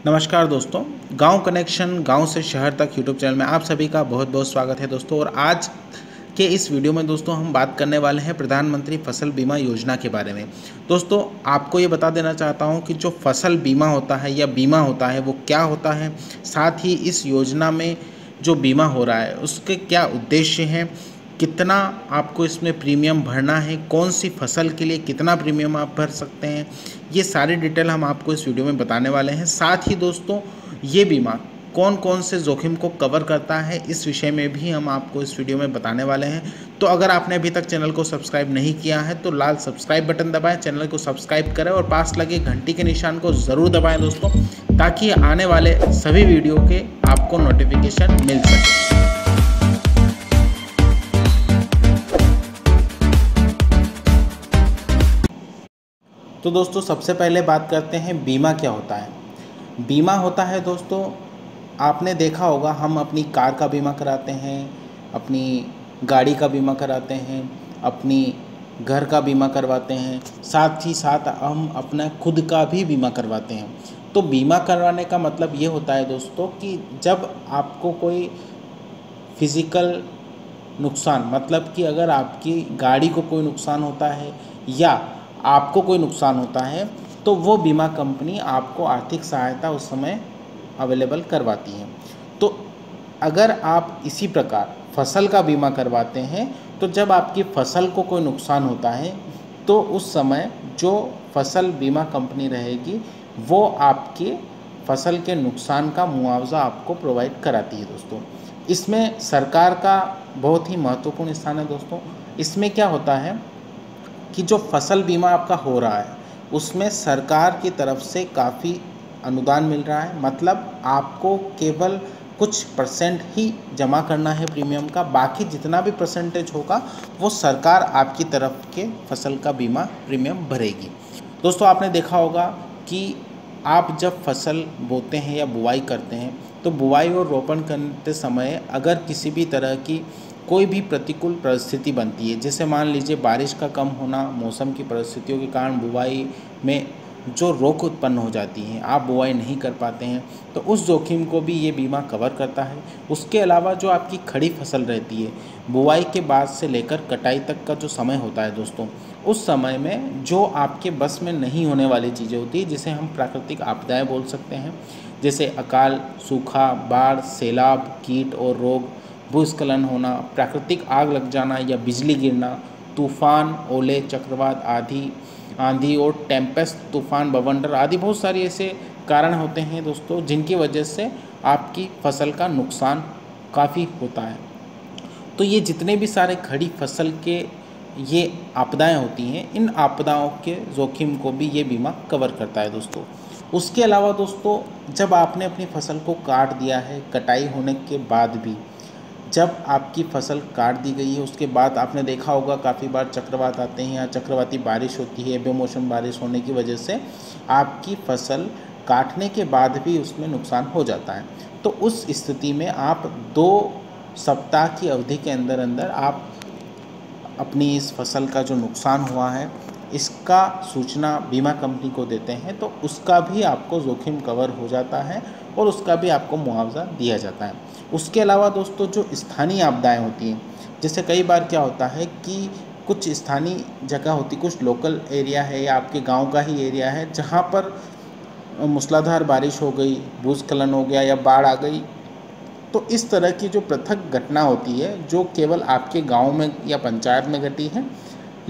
नमस्कार दोस्तों, गांव कनेक्शन गांव से शहर तक यूट्यूब चैनल में आप सभी का बहुत बहुत स्वागत है दोस्तों। और आज के इस वीडियो में दोस्तों हम बात करने वाले हैं प्रधानमंत्री फसल बीमा योजना के बारे में। दोस्तों आपको ये बता देना चाहता हूं कि जो फसल बीमा होता है या बीमा होता है वो क्या होता है, साथ ही इस योजना में जो बीमा हो रहा है उसके क्या उद्देश्य हैं, कितना आपको इसमें प्रीमियम भरना है, कौन सी फसल के लिए कितना प्रीमियम आप भर सकते हैं, ये सारी डिटेल हम आपको इस वीडियो में बताने वाले हैं। साथ ही दोस्तों ये बीमा कौन कौन से जोखिम को कवर करता है इस विषय में भी हम आपको इस वीडियो में बताने वाले हैं। तो अगर आपने अभी तक चैनल को सब्सक्राइब नहीं किया है तो लाल सब्सक्राइब बटन दबाएं, चैनल को सब्सक्राइब करें और पास लगे घंटी के निशान को ज़रूर दबाएं दोस्तों, ताकि आने वाले सभी वीडियो के आपको नोटिफिकेशन मिल सके। तो दोस्तों सबसे पहले बात करते हैं बीमा क्या होता है। बीमा होता है दोस्तों, आपने देखा होगा हम अपनी कार का बीमा कराते हैं, अपनी गाड़ी का बीमा कराते हैं, अपनी घर का बीमा करवाते हैं, साथ ही साथ हम अपना खुद का भी बीमा करवाते हैं। तो बीमा करवाने का मतलब ये होता है दोस्तों कि जब आपको कोई फिज़िकल नुकसान, मतलब कि अगर आपकी गाड़ी को कोई नुकसान होता है या आपको कोई नुकसान होता है तो वो बीमा कंपनी आपको आर्थिक सहायता उस समय अवेलेबल करवाती है। तो अगर आप इसी प्रकार फसल का बीमा करवाते हैं तो जब आपकी फसल को कोई नुकसान होता है तो उस समय जो फसल बीमा कंपनी रहेगी वो आपके फसल के नुकसान का मुआवजा आपको प्रोवाइड कराती है दोस्तों। इसमें सरकार का बहुत ही महत्वपूर्ण स्थान है दोस्तों। इसमें क्या होता है कि जो फसल बीमा आपका हो रहा है उसमें सरकार की तरफ से काफ़ी अनुदान मिल रहा है, मतलब आपको केवल कुछ परसेंट ही जमा करना है प्रीमियम का, बाकी जितना भी परसेंटेज होगा वो सरकार आपकी तरफ के फसल का बीमा प्रीमियम भरेगी। दोस्तों आपने देखा होगा कि आप जब फसल बोते हैं या बुआई करते हैं तो बुआई और रोपण करते समय अगर किसी भी तरह की कोई भी प्रतिकूल परिस्थिति बनती है, जैसे मान लीजिए बारिश का कम होना, मौसम की परिस्थितियों के कारण बुआई में जो रोक उत्पन्न हो जाती है, आप बुआई नहीं कर पाते हैं, तो उस जोखिम को भी ये बीमा कवर करता है। उसके अलावा जो आपकी खड़ी फसल रहती है, बुआई के बाद से लेकर कटाई तक का जो समय होता है दोस्तों, उस समय में जो आपके बस में नहीं होने वाली चीज़ें होती है, जिसे हम प्राकृतिक आपदाएँ बोल सकते हैं, जैसे अकाल, सूखा, बाढ़, सैलाब, कीट और रोग, भूस्खलन होना, प्राकृतिक आग लग जाना या बिजली गिरना, तूफान, ओले, चक्रवात आंधी और टेम्पेस्ट तूफान, बवंडर आदि बहुत सारे ऐसे कारण होते हैं दोस्तों जिनकी वजह से आपकी फसल का नुकसान काफ़ी होता है। तो ये जितने भी सारे खड़ी फसल के ये आपदाएं होती हैं, इन आपदाओं के जोखिम को भी ये बीमा कवर करता है दोस्तों। उसके अलावा दोस्तों जब आपने अपनी फसल को काट दिया है, कटाई होने के बाद भी जब आपकी फसल काट दी गई है उसके बाद आपने देखा होगा काफ़ी बार चक्रवात आते हैं या चक्रवाती बारिश होती है, बेमौसम बारिश होने की वजह से आपकी फसल काटने के बाद भी उसमें नुकसान हो जाता है। तो उस स्थिति में आप 2 सप्ताह की अवधि के अंदर अंदर आप अपनी इस फसल का जो नुकसान हुआ है इसका सूचना बीमा कंपनी को देते हैं, तो उसका भी आपको जोखिम कवर हो जाता है और उसका भी आपको मुआवजा दिया जाता है। उसके अलावा दोस्तों जो स्थानीय आपदाएं होती हैं, जैसे कई बार क्या होता है कि कुछ स्थानीय जगह होती, कुछ लोकल एरिया है या आपके गांव का ही एरिया है जहां पर मूसलाधार बारिश हो गई, भूस्खलन हो गया या बाढ़ आ गई, तो इस तरह की जो पृथक घटना होती है जो केवल आपके गांव में या पंचायत में घटी है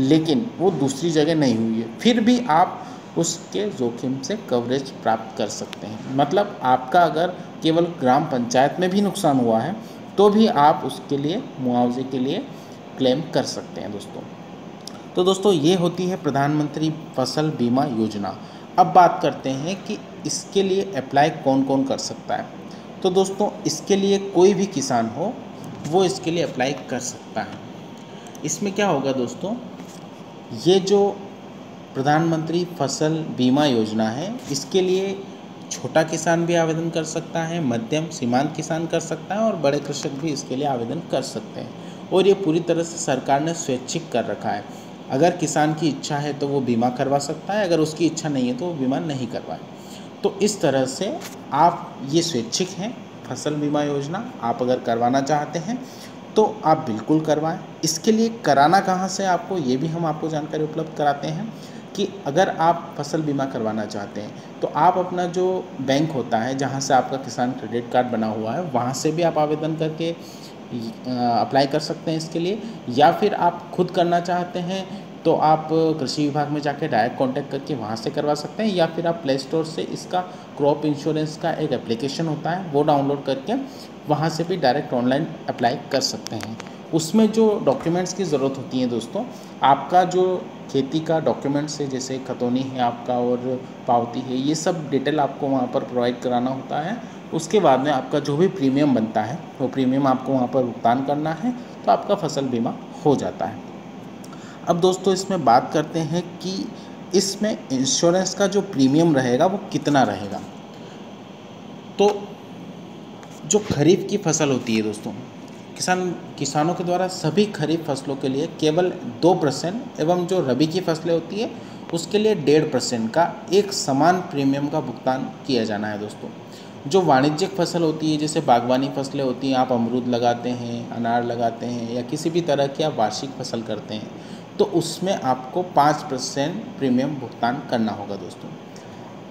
लेकिन वो दूसरी जगह नहीं हुई है, फिर भी आप उसके जोखिम से कवरेज प्राप्त कर सकते हैं। मतलब आपका अगर केवल ग्राम पंचायत में भी नुकसान हुआ है तो भी आप उसके लिए मुआवजे के लिए क्लेम कर सकते हैं दोस्तों। तो दोस्तों ये होती है प्रधानमंत्री फसल बीमा योजना। अब बात करते हैं कि इसके लिए अप्लाई कौन कौन कर सकता है। तो दोस्तों इसके लिए कोई भी किसान हो वो इसके लिए अप्लाई कर सकता है। इसमें क्या होगा दोस्तों, ये जो प्रधानमंत्री फसल बीमा योजना है इसके लिए छोटा किसान भी आवेदन कर सकता है, मध्यम सीमांत किसान कर सकता है और बड़े कृषक भी इसके लिए आवेदन कर सकते हैं। और ये पूरी तरह से सरकार ने स्वैच्छिक कर रखा है। अगर किसान की इच्छा है तो वो बीमा करवा सकता है, अगर उसकी इच्छा नहीं है तो वो बीमा नहीं करवाए। तो इस तरह से आप ये स्वैच्छिक हैं फसल बीमा योजना, आप अगर करवाना चाहते हैं तो आप बिल्कुल करवाएं। इसके लिए कराना कहाँ से आपको, ये भी हम आपको जानकारी उपलब्ध कराते हैं कि अगर आप फसल बीमा करवाना चाहते हैं तो आप अपना जो बैंक होता है जहाँ से आपका किसान क्रेडिट कार्ड बना हुआ है वहाँ से भी आप आवेदन करके अप्लाई कर सकते हैं इसके लिए, या फिर आप खुद करना चाहते हैं तो आप कृषि विभाग में जाके डायरेक्ट कांटेक्ट करके वहाँ से करवा सकते हैं, या फिर आप प्ले स्टोर से इसका क्रॉप इंश्योरेंस का एक एप्लीकेशन होता है वो डाउनलोड करके वहाँ से भी डायरेक्ट ऑनलाइन अप्लाई कर सकते हैं। उसमें जो डॉक्यूमेंट्स की ज़रूरत होती है दोस्तों, आपका जो खेती का डॉक्यूमेंट्स है जैसे खतौनी है आपका और पावती है, ये सब डिटेल आपको वहाँ पर प्रोवाइड कराना होता है। उसके बाद में आपका जो भी प्रीमियम बनता है वो प्रीमियम आपको वहाँ पर भुगतान करना है, तो आपका फसल बीमा हो जाता है। अब दोस्तों इसमें बात करते हैं कि इसमें इंश्योरेंस का जो प्रीमियम रहेगा वो कितना रहेगा। तो जो खरीफ की फसल होती है दोस्तों, किसानों के द्वारा सभी खरीफ फसलों के लिए केवल 2% एवं जो रबी की फसलें होती है उसके लिए 1.5% का एक समान प्रीमियम का भुगतान किया जाना है दोस्तों। जो वाणिज्यिक फसल होती है जैसे बागवानी फसलें होती हैं, आप अमरूद लगाते हैं, अनार लगाते हैं या किसी भी तरह की आप वार्षिक फसल करते हैं, तो उसमें आपको 5% प्रीमियम भुगतान करना होगा दोस्तों।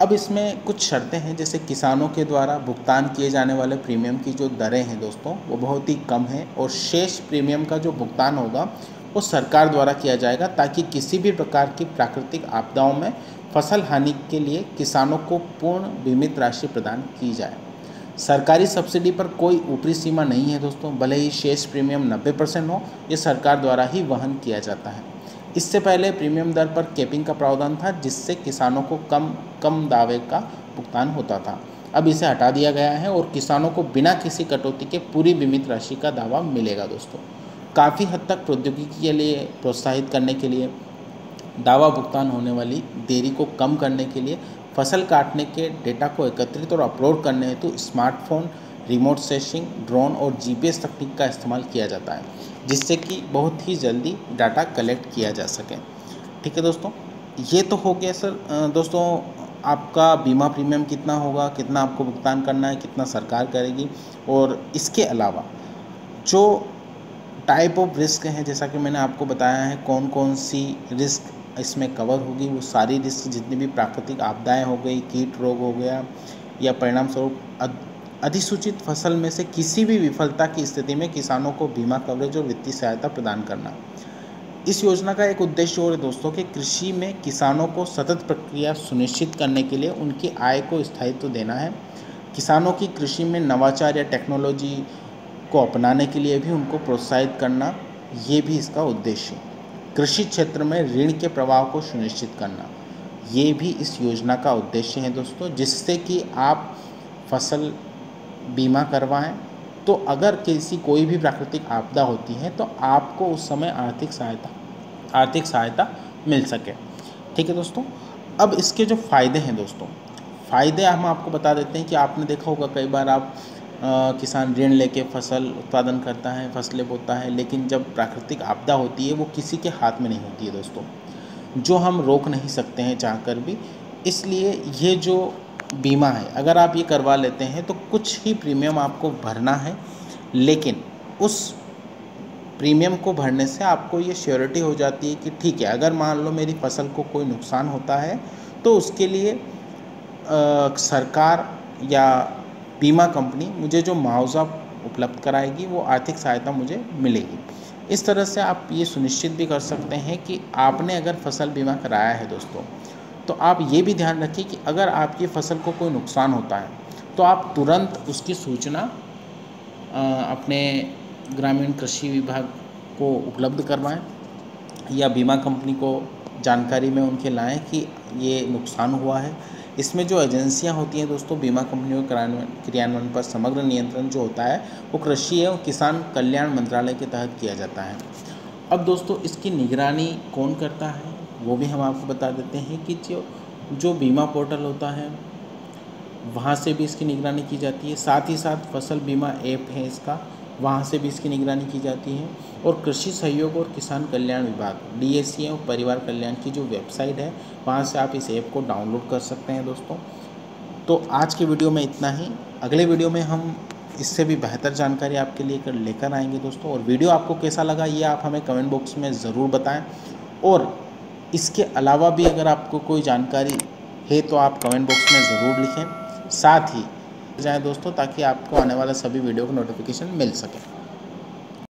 अब इसमें कुछ शर्तें हैं, जैसे किसानों के द्वारा भुगतान किए जाने वाले प्रीमियम की जो दरें हैं दोस्तों वो बहुत ही कम है, और शेष प्रीमियम का जो भुगतान होगा वो सरकार द्वारा किया जाएगा, ताकि किसी भी प्रकार की प्राकृतिक आपदाओं में फसल हानि के लिए किसानों को पूर्ण बीमित राशि प्रदान की जाए। सरकारी सब्सिडी पर कोई ऊपरी सीमा नहीं है दोस्तों, भले ही शेष प्रीमियम 90% हो, ये सरकार द्वारा ही वहन किया जाता है। इससे पहले प्रीमियम दर पर कैपिंग का प्रावधान था, जिससे किसानों को कम दावे का भुगतान होता था। अब इसे हटा दिया गया है और किसानों को बिना किसी कटौती के पूरी बीमित राशि का दावा मिलेगा दोस्तों। काफ़ी हद तक प्रौद्योगिकी के लिए प्रोत्साहित करने के लिए, दावा भुगतान होने वाली देरी को कम करने के लिए, फसल काटने के डेटा को एकत्रित और अपलोड करने हेतु स्मार्टफोन, रिमोट सेंसिंग, ड्रोन और जीपीएस तकनीक का इस्तेमाल किया जाता है, जिससे कि बहुत ही जल्दी डाटा कलेक्ट किया जा सके। ठीक है दोस्तों, ये तो हो गया सर दोस्तों आपका बीमा प्रीमियम कितना होगा, कितना आपको भुगतान करना है, कितना सरकार करेगी, और इसके अलावा जो टाइप ऑफ रिस्क हैं जैसा कि मैंने आपको बताया है कौन कौन सी रिस्क इसमें कवर होगी, वो सारी रिस्क जितनी भी प्राकृतिक आपदाएं हो गई, कीट रोग हो गया, या परिणाम स्वरूप अधिसूचित फसल में से किसी भी विफलता की स्थिति में किसानों को बीमा कवरेज और वित्तीय सहायता प्रदान करना। इस योजना का एक उद्देश्य और है दोस्तों कि कृषि में किसानों को सतत प्रक्रिया सुनिश्चित करने के लिए उनकी आय को स्थायित्व देना है। किसानों की कृषि में नवाचार या टेक्नोलॉजी को अपनाने के लिए भी उनको प्रोत्साहित करना, ये भी इसका उद्देश्य है। कृषि क्षेत्र में ऋण के प्रवाह को सुनिश्चित करना, ये भी इस योजना का उद्देश्य है दोस्तों, जिससे कि आप फसल बीमा करवाएं तो अगर कोई भी प्राकृतिक आपदा होती है तो आपको उस समय आर्थिक सहायता मिल सके। ठीक है दोस्तों, अब इसके जो फ़ायदे हैं दोस्तों, फ़ायदे हम आपको बता देते हैं कि आपने देखा होगा कई बार आप किसान ऋण लेके फसल उत्पादन करता है, फसलें बोता है, लेकिन जब प्राकृतिक आपदा होती है वो किसी के हाथ में नहीं होती है दोस्तों, जो हम रोक नहीं सकते हैं चाहकर भी। इसलिए ये जो बीमा है अगर आप ये करवा लेते हैं तो कुछ ही प्रीमियम आपको भरना है, लेकिन उस प्रीमियम को भरने से आपको ये श्योरिटी हो जाती है कि ठीक है, अगर मान लो मेरी फसल को कोई नुकसान होता है तो उसके लिए सरकार या बीमा कंपनी मुझे जो मुआवजा उपलब्ध कराएगी वो आर्थिक सहायता मुझे मिलेगी। इस तरह से आप ये सुनिश्चित भी कर सकते हैं कि आपने अगर फसल बीमा कराया है दोस्तों, तो आप ये भी ध्यान रखिए कि अगर आपकी फसल को कोई नुकसान होता है तो आप तुरंत उसकी सूचना अपने ग्रामीण कृषि विभाग को उपलब्ध करवाएं या बीमा कंपनी को जानकारी में उनके लाएं कि ये नुकसान हुआ है। इसमें जो एजेंसियां होती हैं दोस्तों बीमा कंपनियों के क्रियान्वयन पर समग्र नियंत्रण जो होता है वो कृषि एवं किसान कल्याण मंत्रालय के तहत किया जाता है। अब दोस्तों इसकी निगरानी कौन करता है वो भी हम आपको बता देते हैं कि जो बीमा पोर्टल होता है वहाँ से भी इसकी निगरानी की जाती है, साथ ही साथ फसल बीमा ऐप है इसका, वहाँ से भी इसकी निगरानी की जाती है, और कृषि सहयोग और किसान कल्याण विभाग DSC और परिवार कल्याण की जो वेबसाइट है वहाँ से आप इस ऐप को डाउनलोड कर सकते हैं दोस्तों। तो आज की वीडियो में इतना ही। अगले वीडियो में हम इससे भी बेहतर जानकारी आपके लिए लेकर आएंगे दोस्तों। और वीडियो आपको कैसा लगा ये आप हमें कमेंट बॉक्स में ज़रूर बताएं। और इसके अलावा भी अगर आपको कोई जानकारी है तो आप कमेंट बॉक्स में ज़रूर लिखें। साथ ही जाएं दोस्तों, ताकि आपको आने वाला सभी वीडियो का नोटिफिकेशन मिल सके।